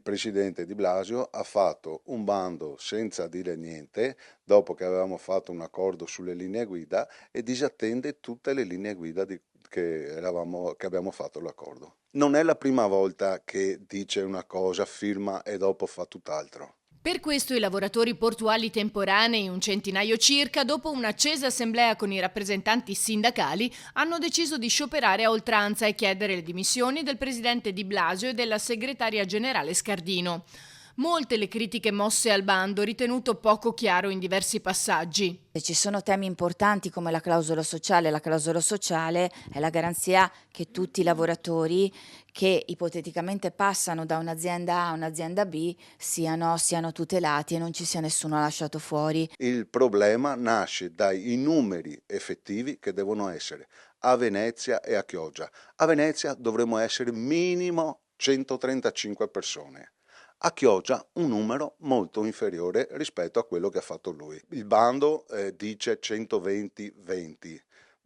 presidente Di Blasio ha fatto un bando senza dire niente, dopo che avevamo fatto un accordo sulle linee guida, e disattende tutte le linee guida che abbiamo fatto l'accordo. Non è la prima volta che dice una cosa, firma e dopo fa tutt'altro. Per questo i lavoratori portuali temporanei, un centinaio circa, dopo un'accesa assemblea con i rappresentanti sindacali, hanno deciso di scioperare a oltranza e chiedere le dimissioni del presidente Di Blasio e della segretaria generale Scardino. Molte le critiche mosse al bando, ritenuto poco chiaro in diversi passaggi. Ci sono temi importanti come la clausola sociale è la garanzia che tutti i lavoratori che ipoteticamente passano da un'azienda A a un'azienda B siano tutelati e non ci sia nessuno lasciato fuori. Il problema nasce dai numeri effettivi che devono essere a Venezia e a Chioggia. A Venezia dovremmo essere minimo 135 persone. A Chioggia un numero molto inferiore rispetto a quello che ha fatto lui. Il bando dice 120-20,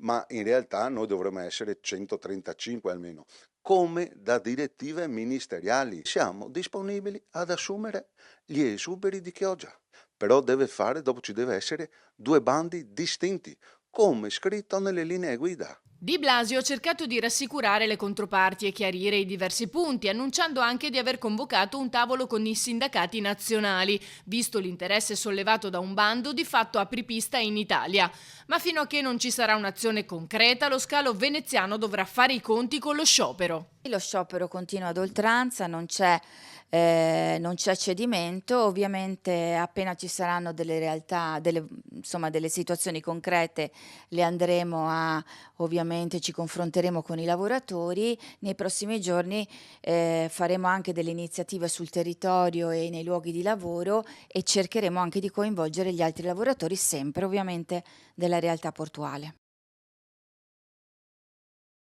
ma in realtà noi dovremmo essere 135 almeno. Come da direttive ministeriali siamo disponibili ad assumere gli esuberi di Chioggia, però dopo ci deve essere due bandi distinti, come scritto nelle linee guida. Di Blasio ha cercato di rassicurare le controparti e chiarire i diversi punti, annunciando anche di aver convocato un tavolo con i sindacati nazionali, visto l'interesse sollevato da un bando di fatto apripista in Italia. Ma fino a che non ci sarà un'azione concreta, lo scalo veneziano dovrà fare i conti con lo sciopero. Lo sciopero continua ad oltranza, non c'è cedimento, ovviamente appena ci saranno delle realtà, insomma delle situazioni concrete le andremo a ovviamente ci confronteremo con i lavoratori. Nei prossimi giorni faremo anche delle iniziative sul territorio e nei luoghi di lavoro e cercheremo anche di coinvolgere gli altri lavoratori, sempre ovviamente della realtà portuale.